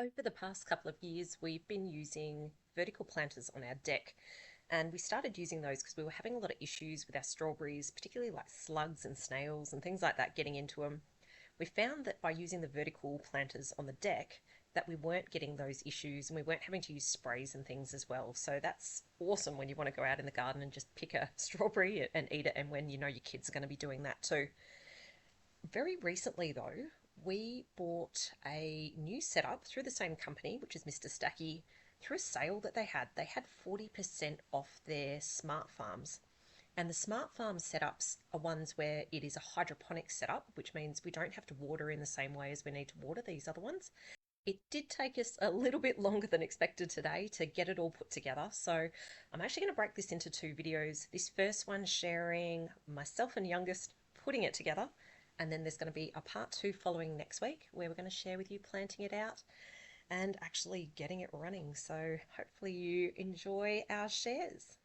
Over the past couple of years, we've been using vertical planters on our deck, and we started using those because we were having a lot of issues with our strawberries, particularly like slugs and snails and things like that getting into them. We found that by using the vertical planters on the deck, that we weren't getting those issues and we weren't having to use sprays and things as well. So that's awesome when you want to go out in the garden and just pick a strawberry and eat it, and when you know your kids are going to be doing that too. Very recently, though, we bought a new setup through the same company, which is Mr Stacky, through a sale that they had. They had 40% off their smart farms. And the smart farm setups are ones where it is a hydroponic setup, which means we don't have to water in the same way as we need to water these other ones. It did take us a little bit longer than expected today to get it all put together. So I'm actually going to break this into two videos. This first one sharing myself and youngest putting it together, and then there's going to be a part two following next week where we're going to share with you planting it out and actually getting it running. So hopefully you enjoy our shares.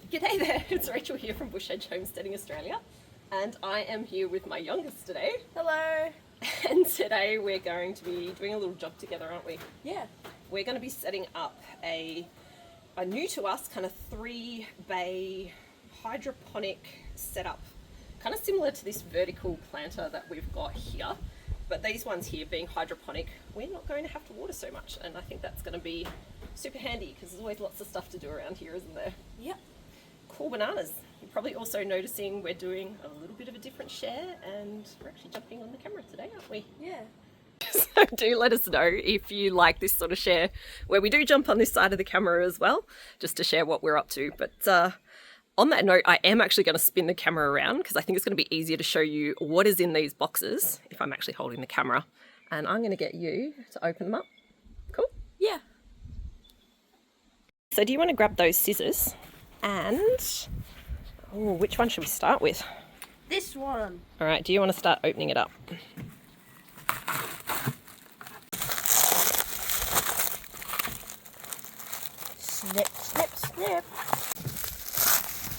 G'day there, it's Rachel here from Bush Hedge Homesteading Australia, and I am here with my youngest today. Hello. And today we're going to be doing a little job together, aren't we? Yeah. We're going to be setting up a new to us kind of 3-bay hydroponic setup, kind of similar to this vertical planter that we've got here. But these ones here being hydroponic, we're not going to have to water so much, and I think that's going to be super handy because there's always lots of stuff to do around here, isn't there? Yep. Cool bananas. You're probably also noticing we're doing a little bit of a different share, and we're actually jumping on the camera today, aren't we? Yeah. So do let us know if you like this sort of share where we do jump on this side of the camera as well, just to share what we're up to. But on that note, I am actually going to spin the camera around because I think it's going to be easier to show you what is in these boxes if I'm actually holding the camera. And I'm going to get you to open them up. Cool? Yeah. So do you want to grab those scissors and... oh, which one should we start with? This one. All right, do you want to start opening it up? Snip, snip, snip.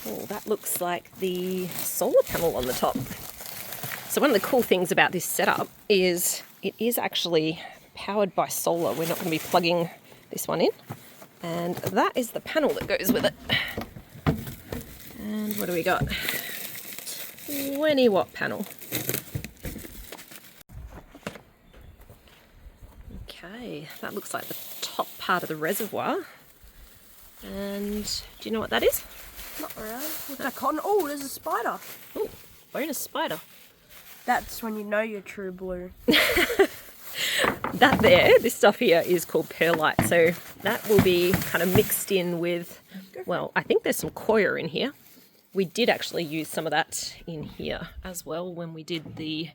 Oh, that looks like the solar panel on the top. So one of the cool things about this setup is it is actually powered by solar. We're not going to be plugging this one in. And that is the panel that goes with it. And what do we got? 20 watt panel. Okay, that looks like the top part of the reservoir. And do you know what that is? Not really. What's that cotton? Oh, there's a spider. Oh, bonus spider. That's when you know you're true blue. That there, this stuff here is called perlite. So that will be kind of mixed in with, well, I think there's some coir in here. We did actually use some of that in here as well when we did the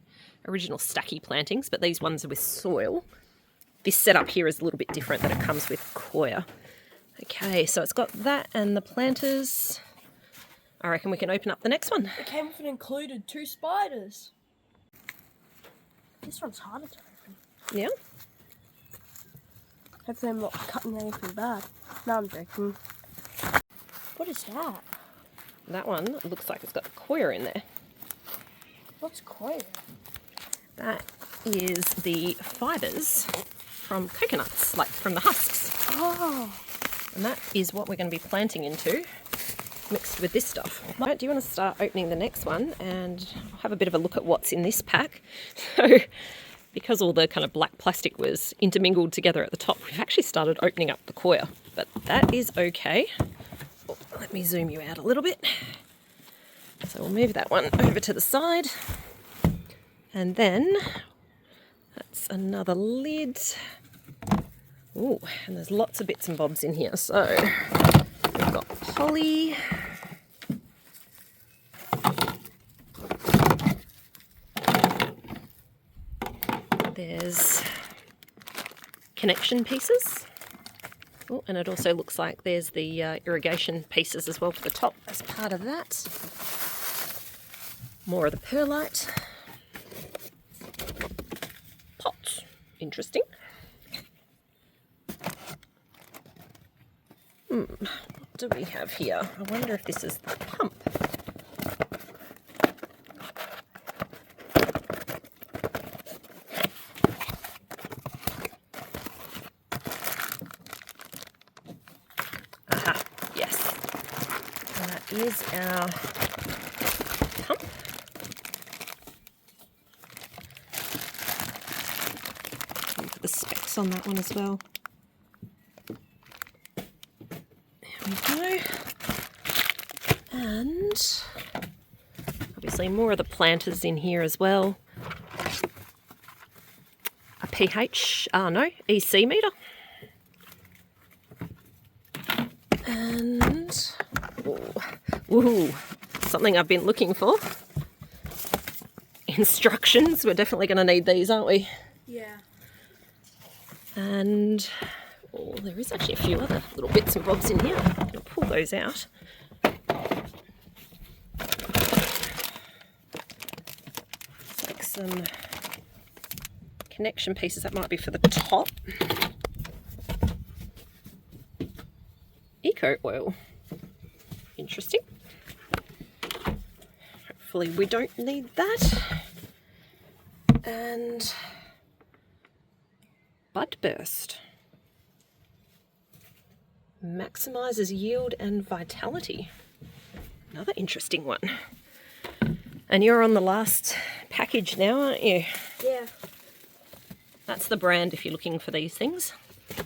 original stacky plantings, but these ones are with soil. This setup here is a little bit different, that it comes with coir. Okay, so it's got that and the planters. I reckon we can open up the next one. It came with an included 2 spiders. This one's harder to open. Yeah? Hopefully I'm not cutting anything bad. No, I'm joking. What is that? That one looks like it's got coir in there. What's coir? That is the fibres from coconuts, like from the husks. Oh. And that is what we're going to be planting into, mixed with this stuff. Right, do you want to start opening the next one and have a bit of a look at what's in this pack? So, because all the kind of black plastic was intermingled together at the top, we've actually started opening up the coir, but that is okay. Oh, let me zoom you out a little bit. So we'll move that one over to the side. And then that's another lid. Oh, and there's lots of bits and bobs in here. So we've got poly. There's connection pieces. Oh, and it also looks like there's the irrigation pieces as well for the top as part of that. More of the perlite. Pots. Interesting. What do we have here? I wonder if this is the pump. Aha, yes. And that is our pump. Look at the specs on that one as well. Go. And obviously more of the planters in here as well. A EC meter. And something I've been looking for. Instructions. We're definitely going to need these, aren't we? Yeah. And there is actually a few other little bits and bobs in here. I'm going to pull those out. It's like some connection pieces that might be for the top. Eco oil. Interesting. Hopefully we don't need that. And bud burst. Maximizes yield and vitality. Another interesting one. And you're on the last package now, aren't you? Yeah. That's the brand if you're looking for these things.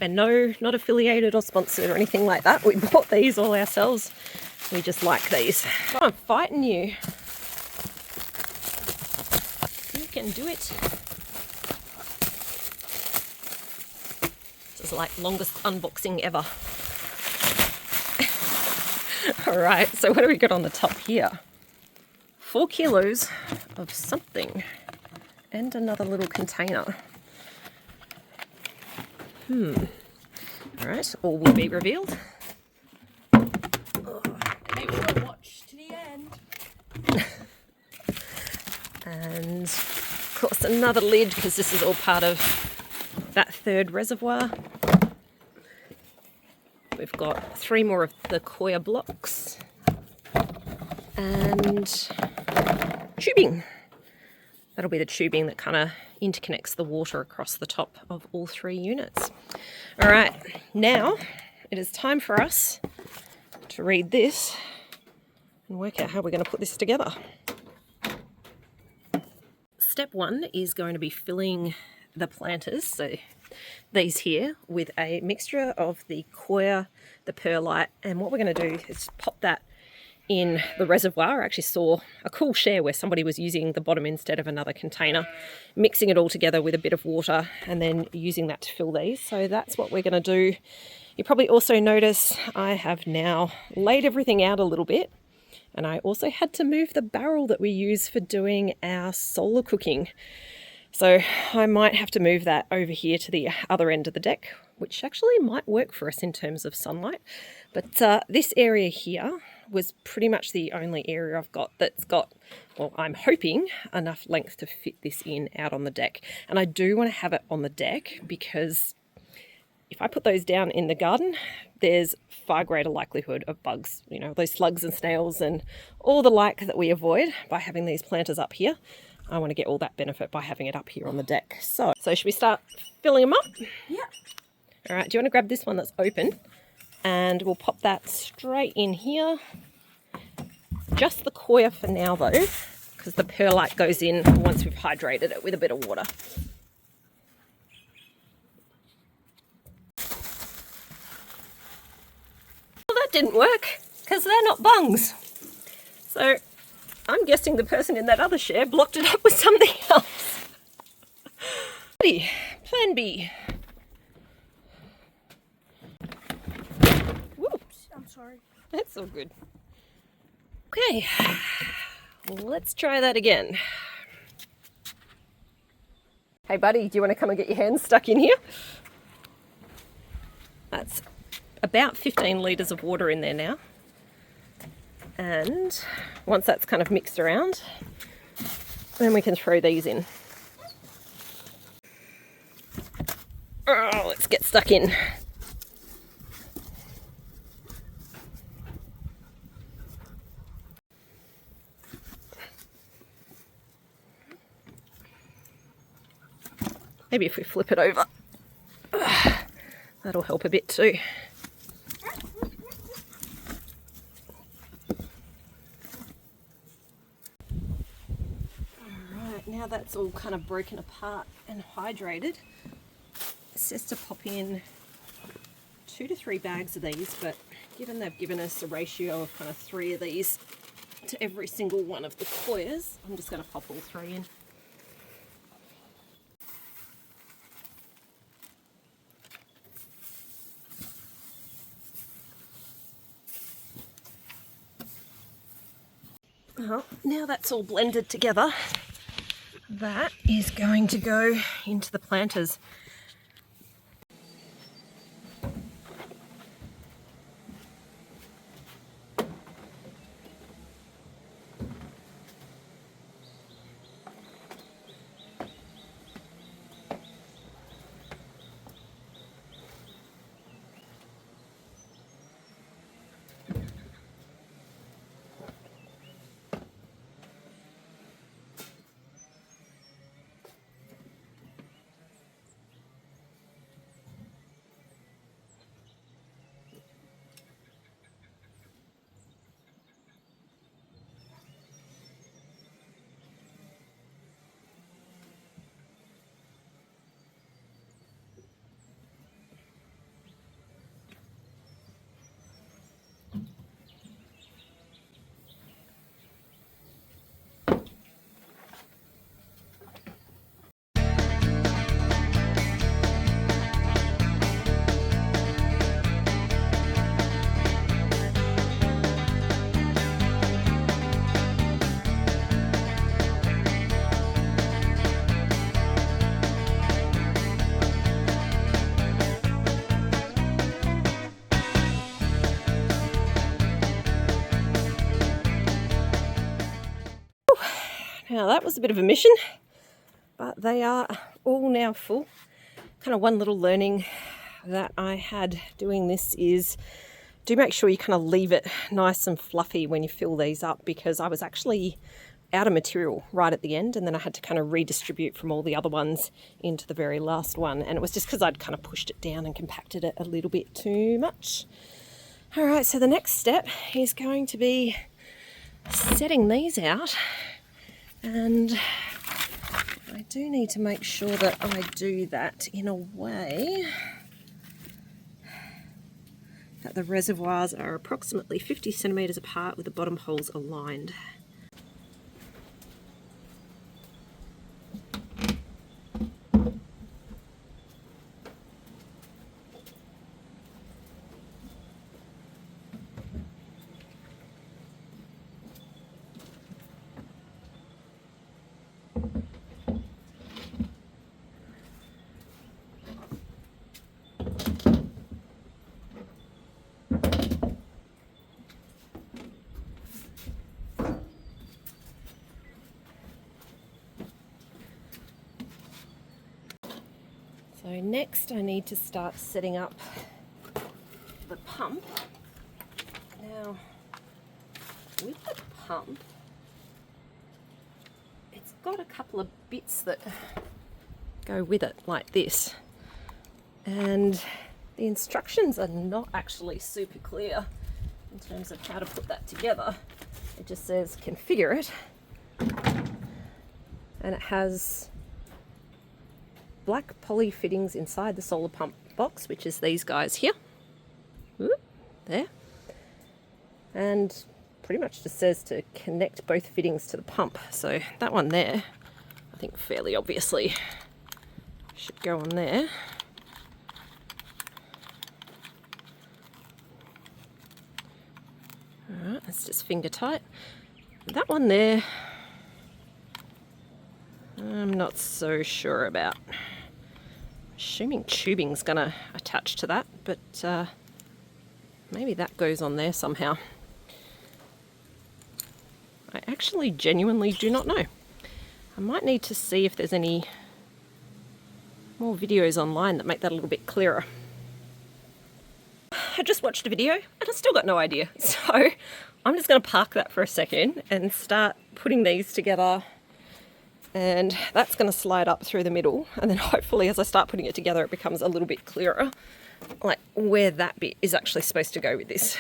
And no, not affiliated or sponsored or anything like that. We bought these all ourselves. We just like these. I'm fighting you. You can do it. This is like longest unboxing ever. Alright, so what do we got on the top here? 4 kilos of something. And another little container. Alright, all will be revealed. Watch to the end. And of course another lid, because this is all part of that 3rd reservoir. We've got 3 more of the coir blocks and tubing. That'll be the tubing that kind of interconnects the water across the top of all 3 units. All right, now it is time for us to read this and work out how we're going to put this together. Step 1 is going to be filling the planters, so these here, with a mixture of the coir, the perlite, and what we're going to do is pop that in the reservoir. I actually saw a cool share where somebody was using the bottom instead of another container, mixing it all together with a bit of water and then using that to fill these. So that's what we're going to do. You probably also notice I have now laid everything out a little bit, and I also had to move the barrel that we use for doing our solar cooking. So I might have to move that over here to the other end of the deck, which actually might work for us in terms of sunlight. But this area here was pretty much the only area I've got that's got, well, I'm hoping enough length to fit this in out on the deck. And I do want to have it on the deck because if I put those down in the garden, there's far greater likelihood of bugs, you know, those slugs and snails and all the like that we avoid by having these planters up here. I want to get all that benefit by having it up here on the deck. So should we start filling them up? Yeah. All right, do you want to grab this one that's open? And we'll pop that straight in here. Just the coir for now though, because the perlite goes in once we've hydrated it with a bit of water. Well, that didn't work because they're not bungs. So I'm guessing the person in that other share blocked it up with something else. Plan B. Whoops, I'm sorry. That's all good. Okay, well, let's try that again. Hey buddy, do you want to come and get your hands stuck in here? That's about 15 litres of water in there now. And once that's kind of mixed around, then we can throw these in. Oh, let's get stuck in. Maybe if we flip it over, that'll help a bit too. Alright, now that's all kind of broken apart and hydrated, it says to pop in 2 to 3 bags of these, but given they've given us a ratio of kind of 3 of these to every single one of the coils, I'm just going to pop all 3 in. Well, now that's all blended together, that is going to go into the planters. Now that was a bit of a mission, but they are all now full. Kind of one little learning that I had doing this is do make sure you kind of leave it nice and fluffy when you fill these up, because I was actually out of material right at the end, and then I had to kind of redistribute from all the other ones into the very last one, and it was just because I'd kind of pushed it down and compacted it a little bit too much. All right, so the next step is going to be setting these out. And I do need to make sure that I do that in a way that the reservoirs are approximately 50 centimetres apart with the bottom holes aligned. So next I need to start setting up the pump. Now with the pump, it's got a couple of bits that go with it like this, and the instructions are not actually super clear in terms of how to put that together. It just says configure it, and it has black poly fittings inside the solar pump box, which is these guys here. Ooh, there. And pretty much just says to connect both fittings to the pump. So that one there, I think fairly obviously should go on there. Alright, that's just finger tight. That one there, I'm not so sure about. Assuming tubing's gonna attach to that, but maybe that goes on there somehow. I actually genuinely do not know. I might need to see if there's any more videos online that make that a little bit clearer. I just watched a video and I still got no idea. So I'm just going to park that for a second and start putting these together And that's going to slide up through the middle, and then hopefully as I start putting it together it becomes a little bit clearer, like where that bit is actually supposed to go with this.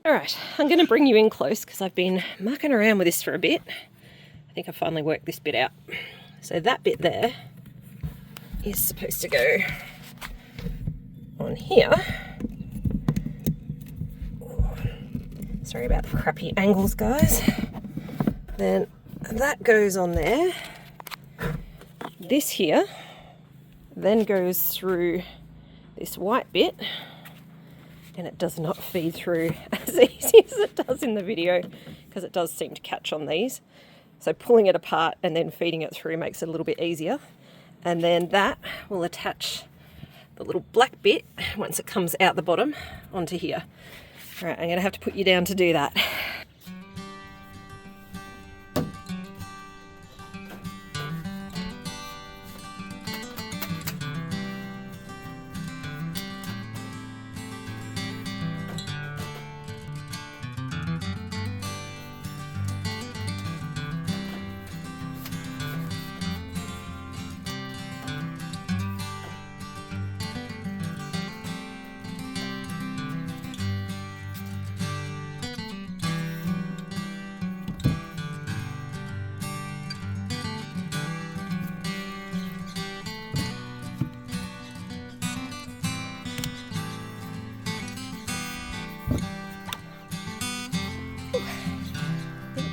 Alright, I'm going to bring you in close because I've been mucking around with this for a bit. I think I finally worked this bit out. So that bit there is supposed to go on here. Sorry about the crappy angles, guys. Then that goes on there. This here then goes through this white bit, and it does not feed through as easy as it does in the video because it does seem to catch on these. So pulling it apart and then feeding it through makes it a little bit easier. And then that will attach the little black bit once it comes out the bottom onto here. All right, I'm going to have to put you down to do that.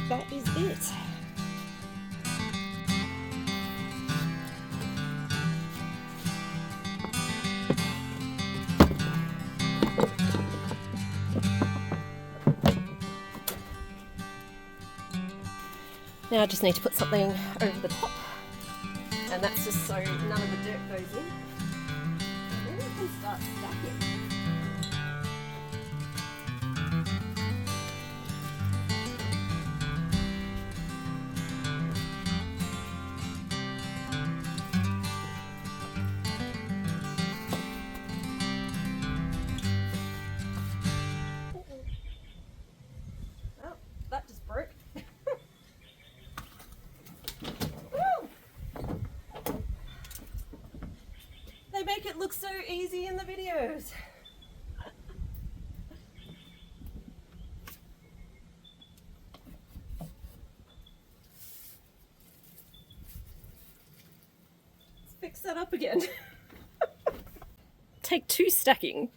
That is it. Now I just need to put something over the top, and that's just so none of the dirt goes in. And then I can start stacking. Oh, that just broke. They make it look so easy in the videos. Let's fix that up again. Take 2 stacking.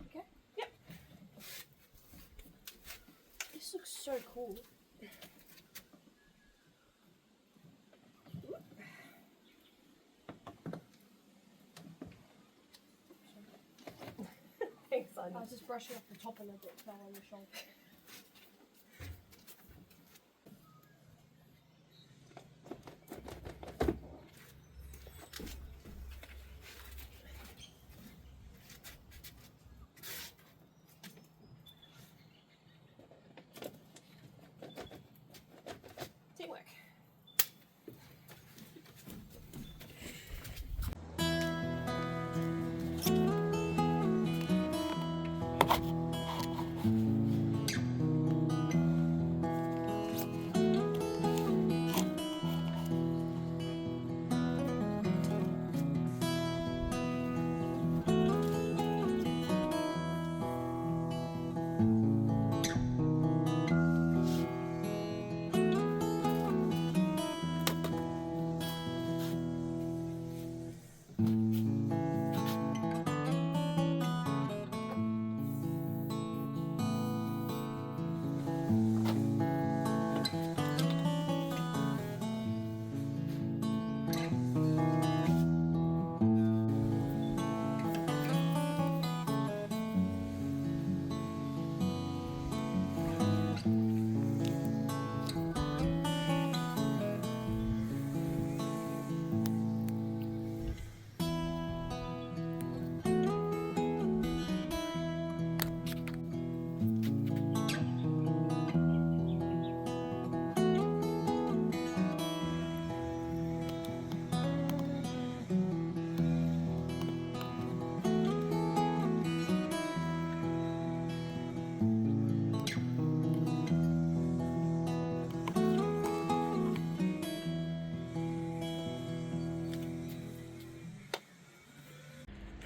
Okay. Yep. This looks so cool. Thanks, I was just brushing off the top and it fell on the shoulder. Teamwork.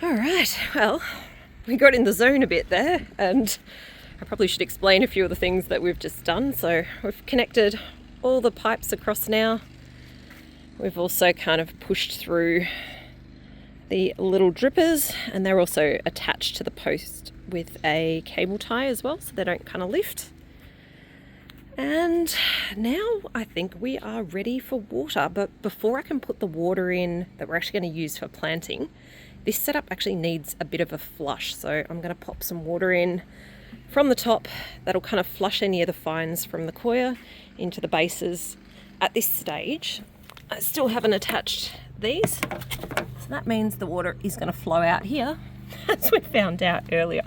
All right, well, we got in the zone a bit there, and I probably should explain a few of the things that we've just done. So we've connected all the pipes across now. We've also kind of pushed through the little drippers, and they're also attached to the post with a cable tie as well, so they don't kind of lift. And now I think we are ready for water, but before I can put the water in that we're actually going to use for planting, this setup actually needs a bit of a flush. So I'm going to pop some water in from the top. That'll kind of flush any of the fines from the coir into the bases. At this stage, I still haven't attached these. So that means the water is going to flow out here, as we found out earlier.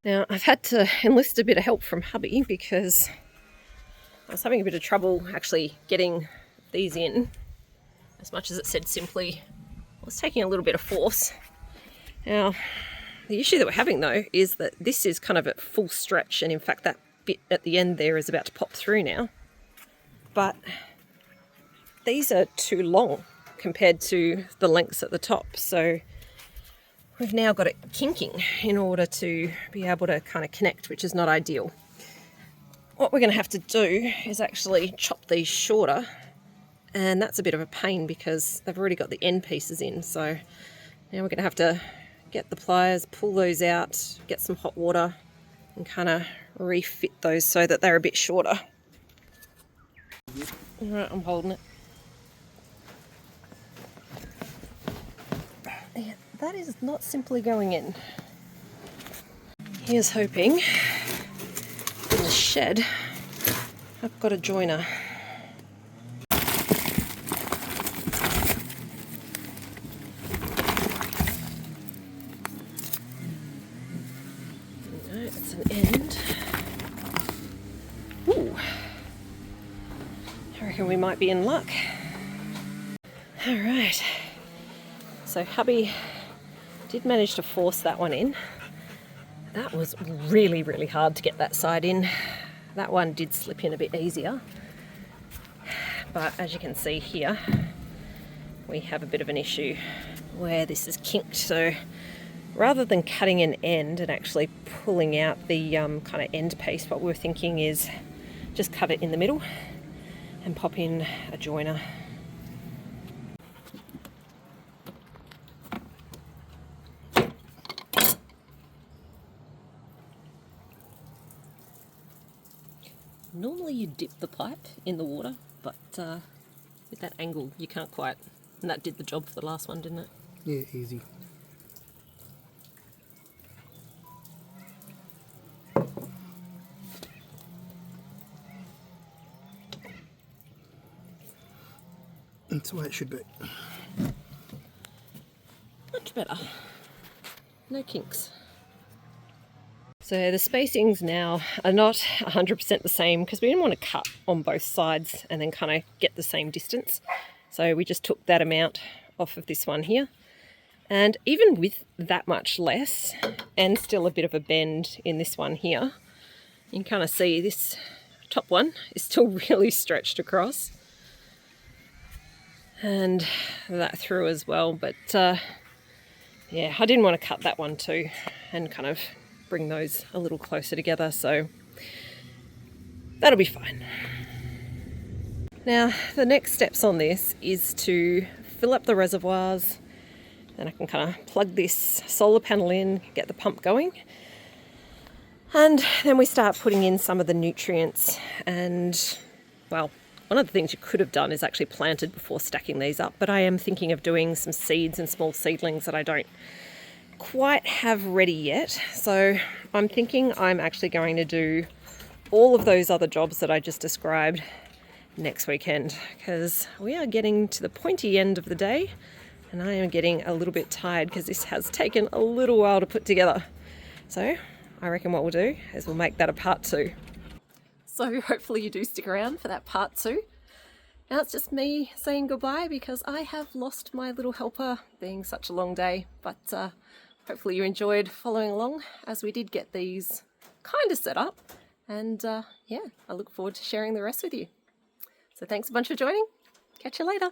Now, I've had to enlist a bit of help from hubby because I was having a bit of trouble actually getting these in. As much as it said simply, it was taking a little bit of force. Now, the issue that we're having though is that this is kind of at full stretch, and in fact that bit at the end there is about to pop through now. But these are too long compared to the lengths at the top, so we've now got it kinking in order to be able to kind of connect, which is not ideal. What we're going to have to do is actually chop these shorter, and that's a bit of a pain because they've already got the end pieces in. So now we're going to have to get the pliers, pull those out, get some hot water and kind of refit those so that they're a bit shorter. All right, I'm holding it. Yeah, that is not simply going in. Here's hoping in the shed I've got a joiner. No, it's an end. Ooh, I reckon we might be in luck. All right, so hubby did manage to force that one in. That was really, really hard to get that side in. That one did slip in a bit easier. But as you can see here, we have a bit of an issue where this is kinked. So rather than cutting an end and actually pulling out the kind of end piece, what we're thinking is just cut it in the middle and pop in a joiner. Normally you dip the pipe in the water, but with that angle you can't quite. And that did the job for the last one, didn't it? Yeah, easy. That's the way it should be. Much better. No kinks. So the spacings now are not 100% the same because we didn't want to cut on both sides and then kind of get the same distance. So we just took that amount off of this one here. And even with that much less and still a bit of a bend in this one here, you can kind of see this top one is still really stretched across. And that through as well. But yeah, I didn't want to cut that one too and kind of bring those a little closer together, so that'll be fine. Now the next steps on this is to fill up the reservoirs. Then I can kind of plug this solar panel in, get the pump going, and then we start putting in some of the nutrients. And well, one of the things you could have done is actually planted before stacking these up, but I am thinking of doing some seeds and small seedlings that I don't quite have ready yet. So I'm thinking I'm actually going to do all of those other jobs that I just described next weekend, because we are getting to the pointy end of the day and I am getting a little bit tired because this has taken a little while to put together. So I reckon what we'll do is we'll make that a part 2. So hopefully you do stick around for that part 2. Now it's just me saying goodbye because I have lost my little helper, being such a long day, but hopefully you enjoyed following along as we did get these kind of set up. And yeah, I look forward to sharing the rest with you. So thanks a bunch for joining. Catch you later.